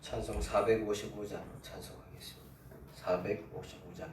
찬송 455장 찬송하겠습니다. 455장.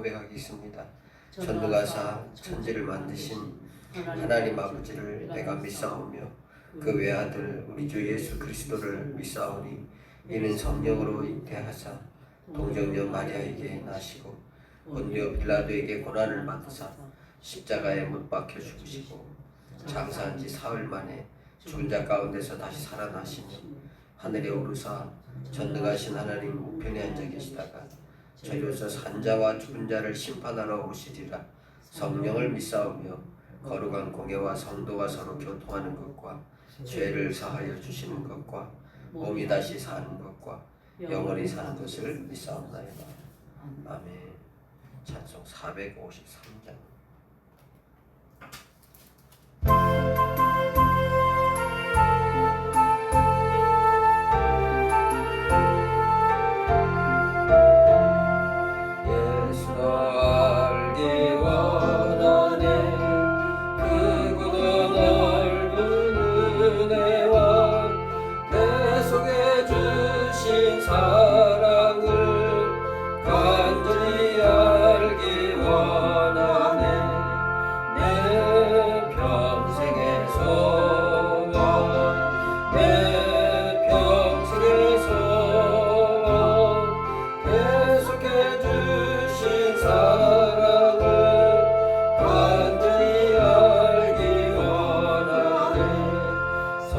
고백하겠습니다. 전능하사 천지를 만드신 하나님 아버지를 내가 믿사오며 그 외아들 우리 주 예수 그리스도를 믿사오니 이는 성령으로 잉태하사 동정녀 마리아에게 나시고 본디오 빌라도에게 고난을 받으사 십자가에 못 박혀 죽으시고 장사한 지 사흘 만에 죽은 자 가운데서 다시 살아나시며 하늘에 오르사 전능하신 하나님 우편에 앉아 계시다가 저리로서 산자와 죽은 자를 심판하러 오시리라. 성령을 믿사오며 거룩한 공예와 성도가 서로 교통하는 것과 죄를 사하여 주시는 것과 몸이 다시 사는 것과 영원히 사는 것을 믿사옵나이다. 아멘. 찬송 453장.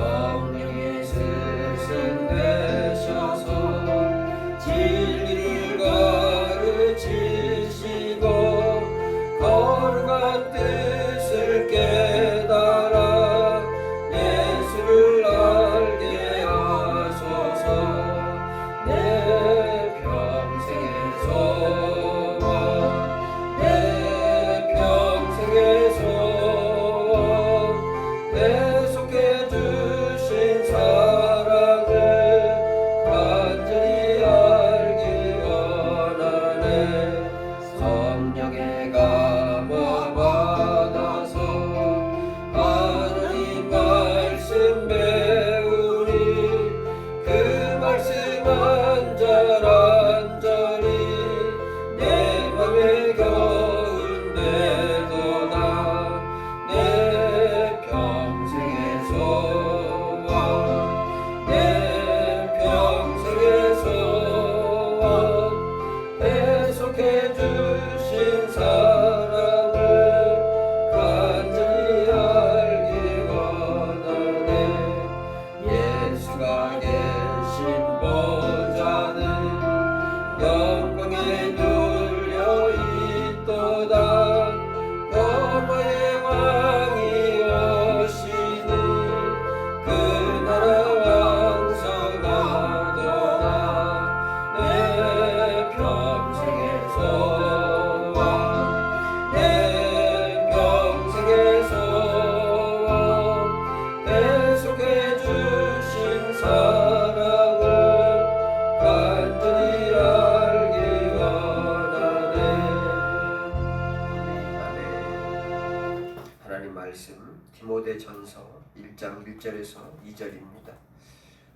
성령의 스승 되셔서 진리를 가르치시고 거룩한 뜻을 깨달아 예수를 알게 하소서. 내 평생의 소원, 내 평생의 소원, 내 속에 주신 사랑을 간절히 알기 원하네. 성령의 감화 받아서 하나님 말씀 배우니 그 말씀 안절안절히 내 맘에 겨운되도다. 내 평생의 소원, 내 평생의 소원, 계속해 주신 사랑을 간절히 알기 원하네. 예수가 계신 보좌는 영광에 눌려 있도다. 영화의 왕이 오시니 그 나라 왕성하도다. 내 평생의 소원, 내 평생의 소원, 계속해 주신 사랑을 간절히 알기 원하네. 아멘. 하나님 말씀 디모데전서 1장 1절에서 2절입니다.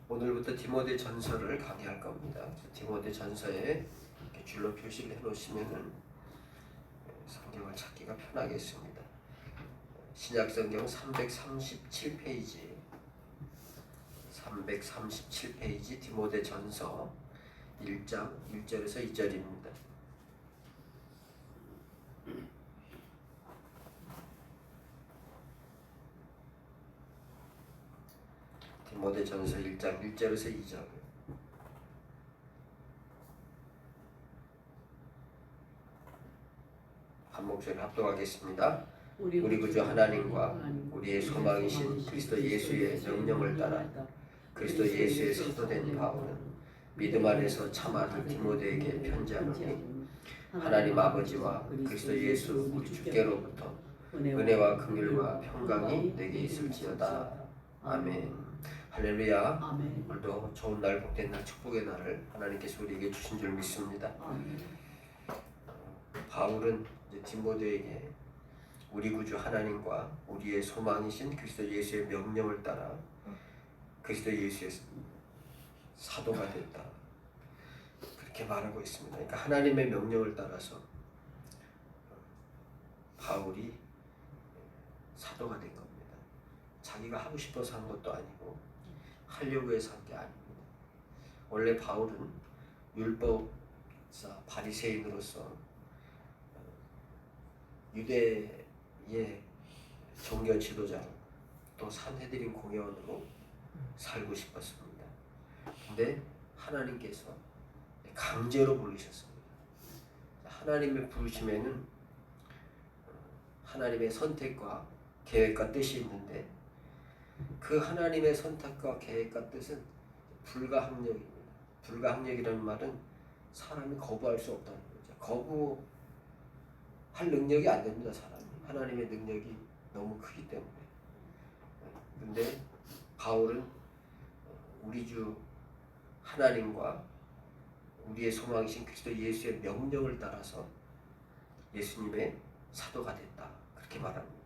오늘부터 디모데전서를 강의할 겁니다. 디모데전서에 이렇게 줄로 표시를 해놓으시면은 성경을 찾기가 편하겠습니다. 신약성경 337페이지 337페이지 디모데전서 1장 1절에서 2절입니다. 디모데전서 1장 1절에서 2절. 한 목소리 합독하겠습니다. 우리 구주 하나님과 우리의 소망이신 그리스도 예수의 명령을 따라 그리스도 예수의 사도된 바울은 믿음 안에서 참 아들 디모데에게 편지하노니 하나님 아버지와 그리스도 예수 우리 주께로부터 은혜와 긍휼과 평강이 내게 있을지어다. 아멘. 할렐루야. 아멘. 오늘도 좋은 날, 복된 날, 축복의 날을 하나님께서 우리에게 주신 줄 믿습니다. 아멘. 바울은 이제 디모데에게 우리 구주 하나님과 우리의 소망이신 그리스도 예수의 명령을 따라 그리스도 예수의 사도가 됐다, 그렇게 말하고 있습니다. 그러니까 하나님의 명령을 따라서 바울이 사도가 된 겁니다. 자기가 하고 싶어서 한 것도 아니고 하려고 해서 한 게 아닙니다. 원래 바울은 율법사 바리새인으로서 유대의 종교 지도자로 또 산헤드린 공회원으로 살고 싶었습니다. 근데 하나님께서 강제로 부르셨습니다. 하나님의 부르심에는 하나님의 선택과 계획과 뜻이 있는데 그 하나님의 선택과 계획과 뜻은 불가항력입니다. 불가항력이라는 말은 사람이 거부할 수 없다는 거죠. 거부할 능력이 안 됩니다. 사람이. 하나님의 능력이 너무 크기 때문에. 근데 바울은 우리 주 하나님과 우리의 소망이신 그리스도 예수의 명령을 따라서 예수님의 사도가 됐다, 그렇게 말합니다.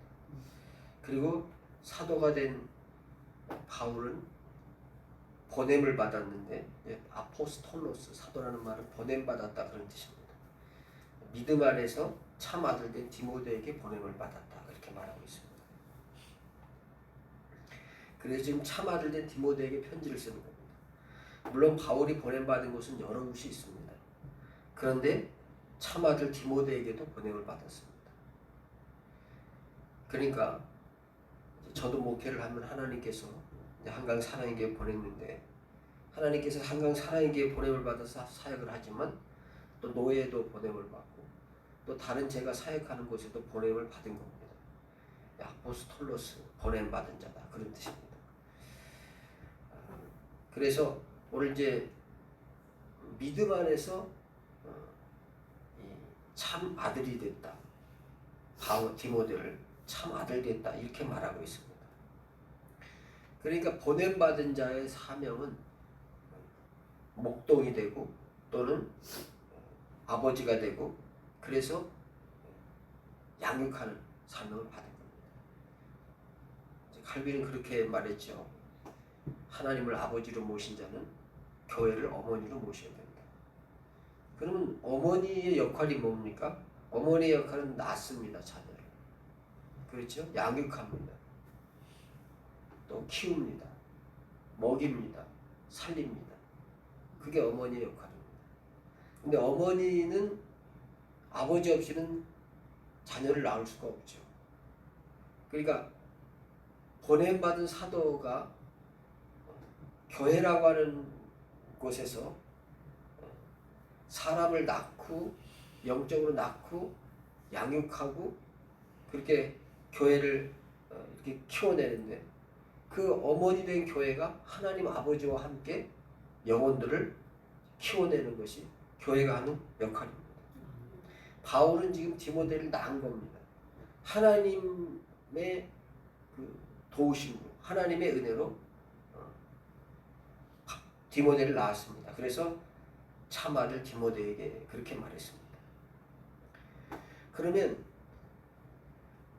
그리고 사도가 된 바울은 보냄을 받았는데, 아포스톨로스, 사도라는 말은 보냄받았다 그런 뜻입니다. 믿음 안에서 참 아들 된 디모데에게 보냄을 받았다, 그렇게 말하고 있습니다. 그래서 지금 참 아들 된 디모데에게 편지를 쓰는 겁니다. 물론 바울이 보냄받은 곳은 여러 곳이 있습니다. 그런데 참 아들 디모데에게도 보냄을 받았습니다. 그러니까 저도 목회를 하면 하나님께서 이제 한강 사랑에게 보냈는데 하나님께서 한강 사랑에게 보냄을 받아서 사역을 하지만 또 노예도 보냄을 받고 또 다른 제가 사역하는 곳에도 보냄을 받은 겁니다. 아포스톨로스 보냄 받은 자다 그런 뜻입니다. 그래서 오늘 이제 믿음 안에서 참 아들이 됐다. 디모데를 참 아들 됐다 이렇게 말하고 있습니다. 그러니까 보냄 받은 자의 사명은 목동이 되고 또는 아버지가 되고 그래서 양육하는 사명을 받은 겁니다. 칼빈은 그렇게 말했죠. 하나님을 아버지로 모신 자는 교회를 어머니로 모셔야 된다. 그러면 어머니의 역할이 뭡니까? 어머니의 역할은 낳습니다. 자녀를. 그렇죠? 양육합니다. 또 키웁니다. 먹입니다. 살립니다. 그게 어머니의 역할입니다. 근데 어머니는 아버지 없이는 자녀를 낳을 수가 없죠. 그러니까 보냄받은 사도가 교회라고 하는 곳에서 사람을 낳고 영적으로 낳고 양육하고 그렇게 교회를 이렇게 키워내는데 그 어머니 된 교회가 하나님 아버지와 함께 영혼들을 키워내는 것이 교회가 하는 역할입니다. 바울은 지금 디모데를 낳은 겁니다. 하나님의 그 도우심으로 하나님의 은혜로 디모데를 낳았습니다. 그래서 참아들 디모데에게 그렇게 말했습니다. 그러면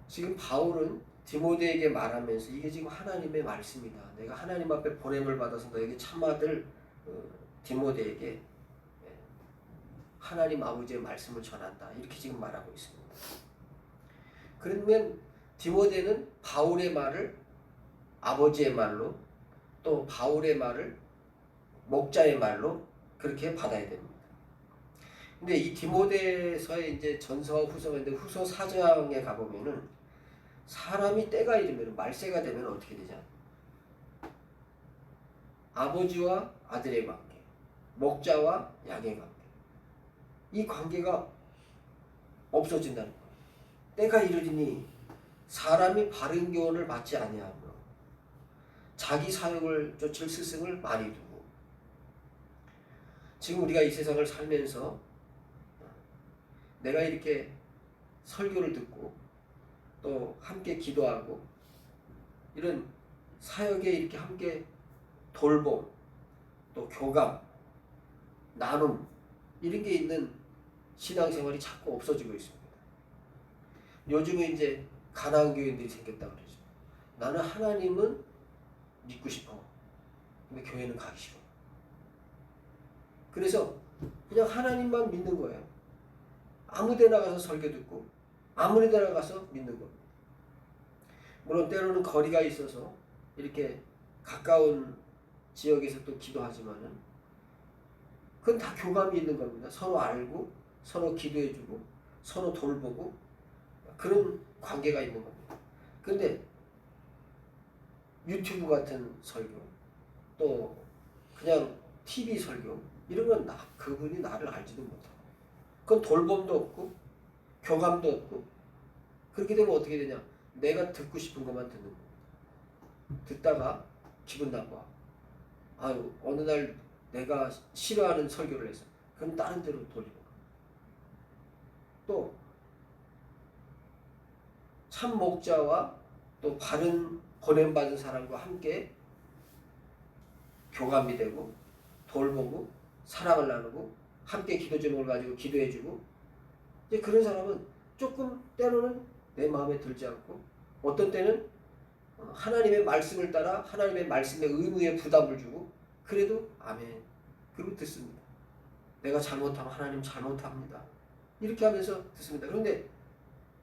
지금 바울은 디모데에게 말하면서 이게 지금 하나님의 말씀이다. 내가 하나님 앞에 보냄을 받아서 너에게 참아들 디모데에게 하나님 아버지의 말씀을 전한다. 이렇게 지금 말하고 있습니다. 그러면 디모데는 바울의 말을 아버지의 말로 또 바울의 말을 목자의 말로 그렇게 받아야 됩니다. 근데 이 디모데서의 이제 전서와 후서가 있는데 후서 4장에 가보면은 사람이 때가 이르면 말세가 되면 어떻게 되냐? 아버지와 아들의 관계, 목자와 양의 관계. 이 관계가 없어진다는 거예요. 때가 이르리니 사람이 바른 교훈을 받지 아니하며 자기 사역을 쫓을 스승을 많이 두고 지금 우리가 이 세상을 살면서 내가 이렇게 설교를 듣고 또 함께 기도하고 이런 사역에 이렇게 함께 돌봄 또 교감 나눔 이런 게 있는 신앙생활이 자꾸 없어지고 있습니다. 요즘에 이제 가난한 교인들이 생겼다 그러죠. 나는 하나님은 믿고 싶어. 근데 교회는 가기 싫어. 그래서 그냥 하나님만 믿는 거예요. 아무 데나 가서 설교 듣고 아무 데나 가서 믿는 겁니다. 물론 때로는 거리가 있어서 이렇게 가까운 지역에서 또 기도하지만은 그건 다 교감이 있는 겁니다. 서로 알고 서로 기도해주고 서로 돌보고 그런 관계가 있는 겁니다. 그런데 유튜브 같은 설교 또 그냥 TV 설교 이런 건 그분이 나를 알지도 못하고 그건 돌봄도 없고 교감도 없고 그렇게 되면 어떻게 되냐? 내가 듣고 싶은 것만 듣는 겁니다. 듣다가 기분 나빠. 아유 어느 날 내가 싫어하는 설교를 해서 그럼 다른 데로 돌리고 또 참 목자와 또 바른 보냄받은 사람과 함께 교감이 되고 돌보고 사랑을 나누고 함께 기도 제목을 가지고 기도해주고 이제 그런 사람은 조금 때로는 내 마음에 들지 않고 어떤 때는 하나님의 말씀을 따라 하나님의 말씀의 의무에 부담을 주고 그래도 아멘 그리고 듣습니다. 내가 잘못하면 하나님 잘못합니다. 이렇게 하면서 듣습니다. 그런데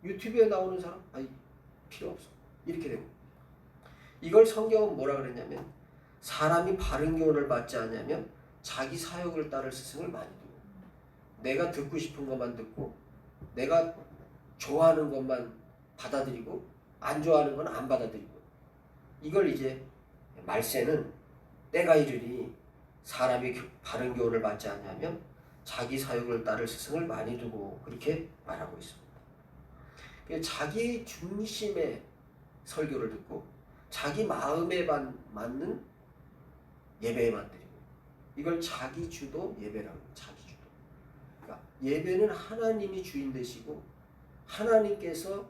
유튜브에 나오는 사람 아니 필요 없어. 이렇게 되고 이걸 성경은 뭐라 그랬냐면 사람이 바른 교훈을 받지 않냐면 자기 사역을 따를 스승을 많이 두고 내가 듣고 싶은 것만 듣고 내가 좋아하는 것만 받아들이고 안 좋아하는 건 안 받아들이고 이걸 이제 말세는 때가 이르니 사람이 바른 교훈을 받지 않냐면 자기 사욕을 따를 스승을 많이 두고 그렇게 말하고 있습니다. 자기 중심의 설교를 듣고 자기 마음에 맞는 예배만 드리고 이걸 자기 주도 예배라고 해요. 자기 주도. 그러니까 예배는 하나님이 주인 되시고 하나님께서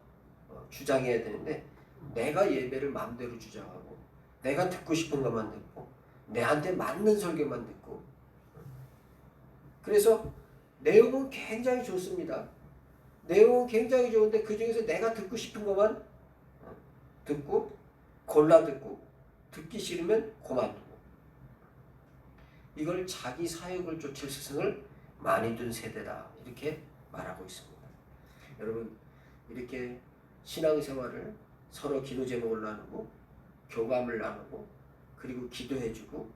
주장해야 되는데 내가 예배를 마음대로 주장하고 내가 듣고 싶은 것만 듣고 내한테 맞는 설교만 듣고 그래서 내용은 굉장히 좋습니다. 내용은 굉장히 좋은데 그 중에서 내가 듣고 싶은 것만 듣고 골라 듣고 듣기 싫으면 그만두고 이걸 자기 사욕을 쫓을 스승을 많이 둔 세대다 이렇게 말하고 있습니다. 여러분 이렇게 신앙생활을 서로 기도 제목을 나누고 교감을 나누고 그리고 기도해주고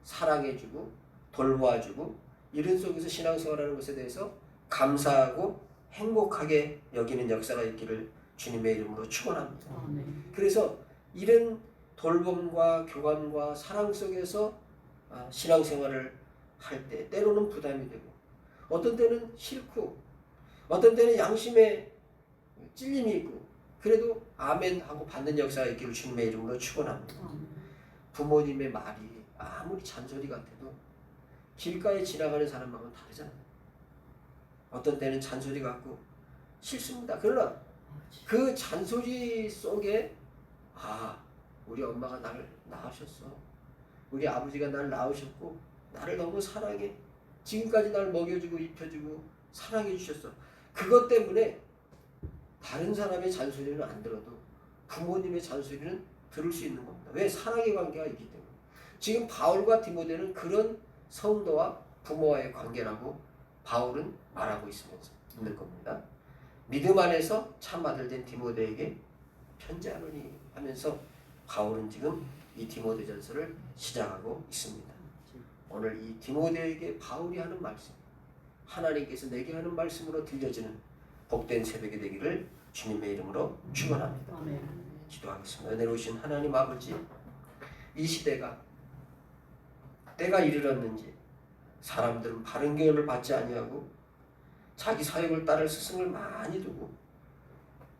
사랑해주고 돌보아주고 이런 속에서 신앙생활하는 것에 대해서 감사하고 행복하게 여기는 역사가 있기를 주님의 이름으로 축원합니다. 그래서 이런 돌봄과 교감과 사랑 속에서 신앙생활을 할 때 때로는 부담이 되고 어떤 때는 싫고 어떤 때는 양심에 찔림이 있고 그래도 아멘 하고 받는 역사가 있기를 주님의 이름으로 축원합니다. 부모님의 말이 아무리 잔소리 같아도 길가에 지나가는 사람하고는 다르잖아요. 어떤 때는 잔소리 같고 싫습니다. 그러나 그 잔소리 속에 우리 엄마가 나를 낳으셨어. 우리 아버지가 나를 낳으셨고 나를 너무 사랑해. 지금까지 나를 먹여주고 입혀주고 사랑해 주셨어. 그것 때문에 다른 사람의 잔소리는 안 들어도 부모님의 잔소리는 들을 수 있는 겁니다. 왜? 사랑의 관계가 있기 때문에. 지금 바울과 디모데는 그런 성도와 부모와의 관계라고 바울은 말하고 있는 겁니다. 믿음 안에서 참 아들 된 디모데에게 편지하노니 하면서 바울은 지금 이 디모데전서를 시작하고 있습니다. 오늘 이 디모데에게 바울이 하는 말씀, 하나님께서 내게 하는 말씀으로 들려지는 복된 새벽이 되기를 주님의 이름으로 축원합니다. 기도하겠습니다. 은혜로우신 하나님 아버지, 이 시대가 때가 이르렀는지 사람들은 바른 교훈을 받지 아니하고 자기 사욕을 따를 스승을 많이 두고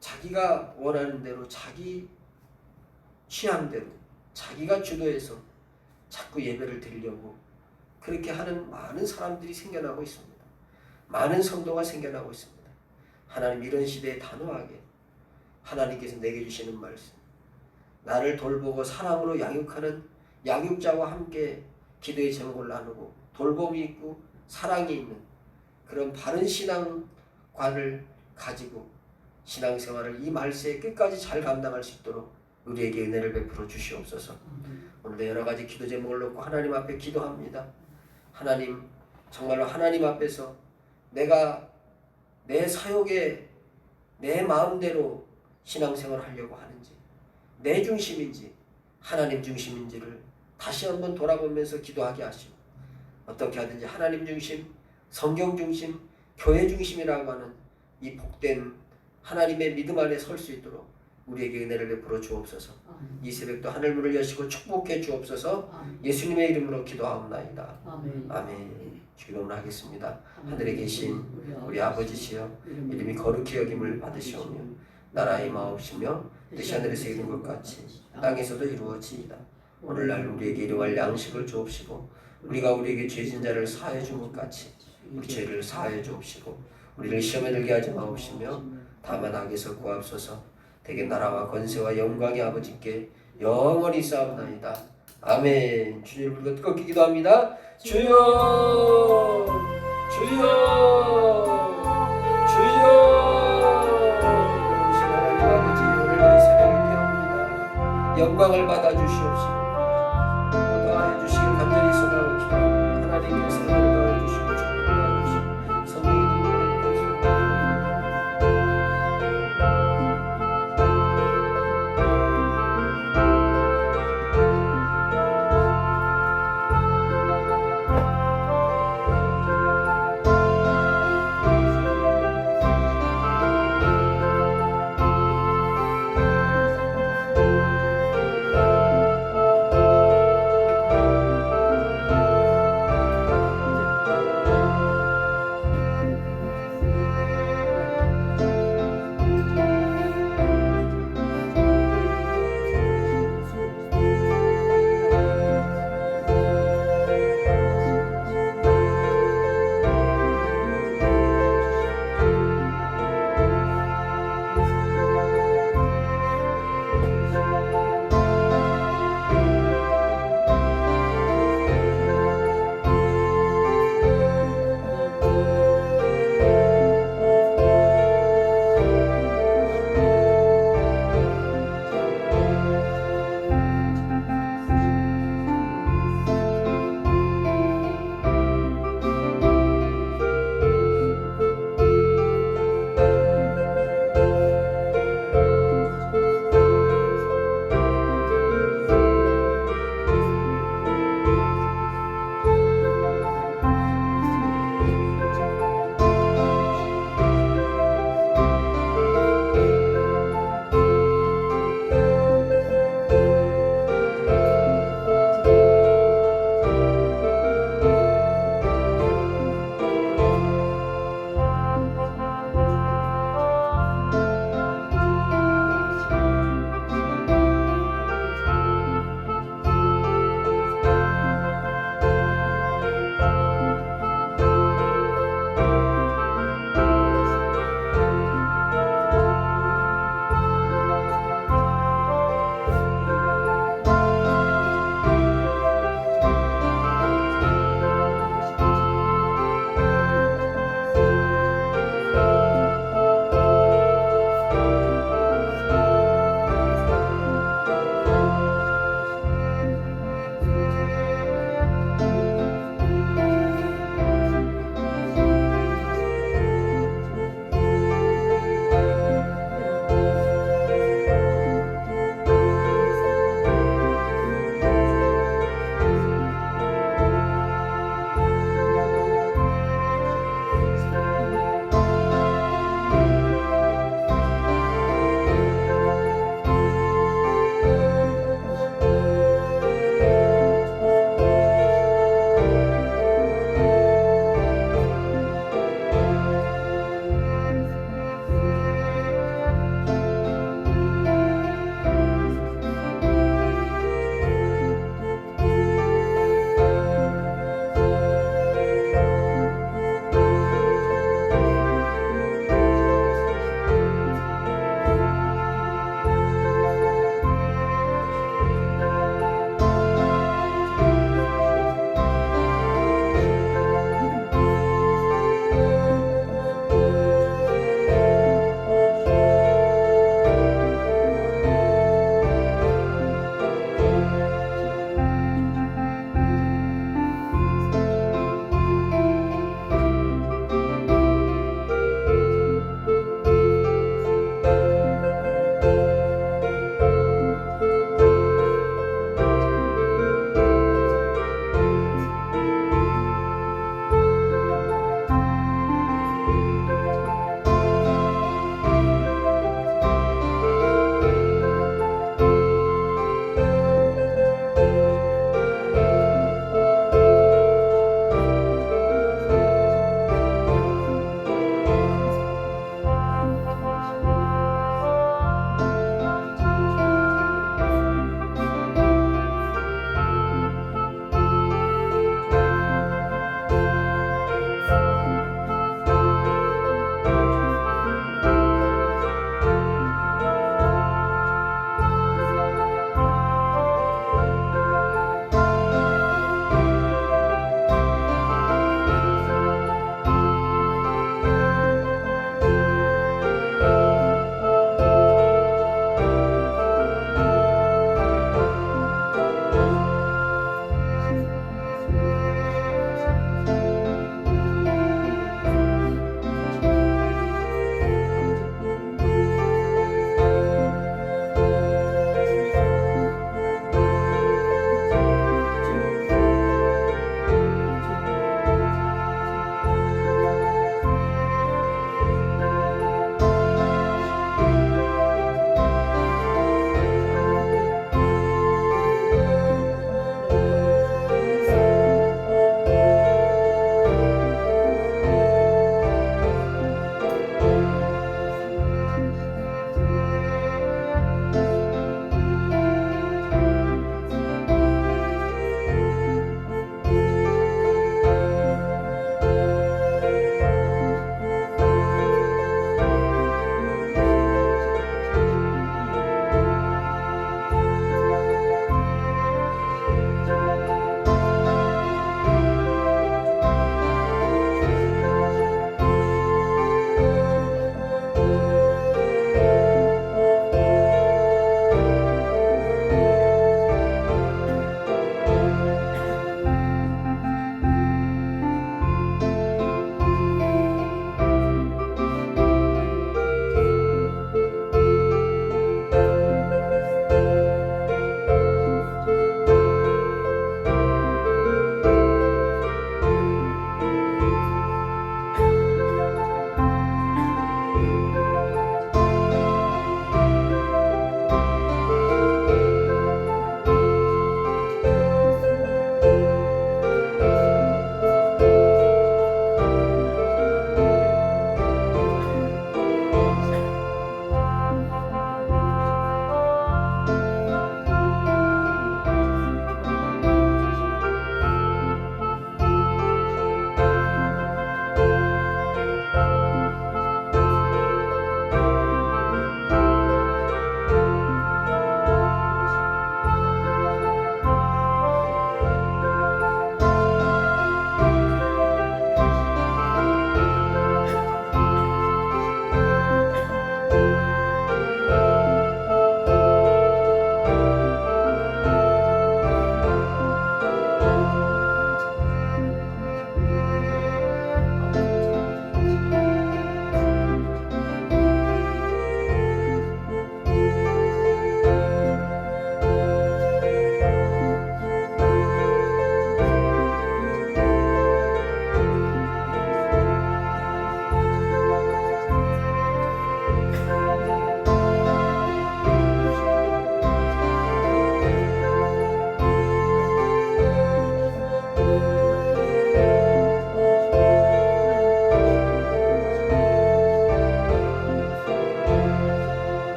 자기가 원하는 대로 자기 취향대로 자기가 주도해서 자꾸 예배를 드리려고 그렇게 하는 많은 사람들이 생겨나고 있습니다. 많은 성도가 생겨나고 있습니다. 하나님 이런 시대에 단호하게 하나님께서 내게 주시는 말씀 나를 돌보고 사랑으로 양육하는 양육자와 함께 기도의 제목을 나누고 돌봄이 있고 사랑이 있는 그런 바른 신앙관을 가지고 신앙생활을 이 말세의 끝까지 잘 감당할 수 있도록 우리에게 은혜를 베풀어 주시옵소서. 오늘도 여러 가지 기도 제목을 놓고 하나님 앞에 기도합니다. 하나님 정말로 하나님 앞에서 내가 내 사욕에 내 마음대로 신앙생활을 하려고 하는지 내 중심인지 하나님 중심인지를 다시 한번 돌아보면서 기도하게 하시고 어떻게 하든지 하나님 중심, 성경 중심, 교회 중심이라고 하는 이 복된 하나님의 믿음 안에 설 수 있도록 우리에게 은혜를 베풀어 주옵소서. 이 새벽도 하늘문을 여시고 축복해 주옵소서. 예수님의 이름으로 기도하옵나이다. 아멘. 기도하겠습니다. 하늘에 계신 우리 아버지시여 이름이 거룩히 여김을 받으시오며 나라의 마옵시며 뜻이 하늘에서 이룬 것 같이 땅에서도 이루어지이다. 오늘날 우리에게 일용할 양식을 주옵시고 우리가 우리에게 죄진 자를 사하여 준 것 같이 우리 죄를 사하여 주옵시고 우리를 시험에 들게 하지 마옵시며 다만 악에서 구하옵소서. 대개 나라와 권세와 영광의 아버지께 영원히 싸움나이다. 아멘. 주님 우리가 뜨겁게 기도합니다. 주여 주여 주여. 하나님 아버지 오늘 이 새벽을 깨웁니다. 영광을 받아 주시옵시고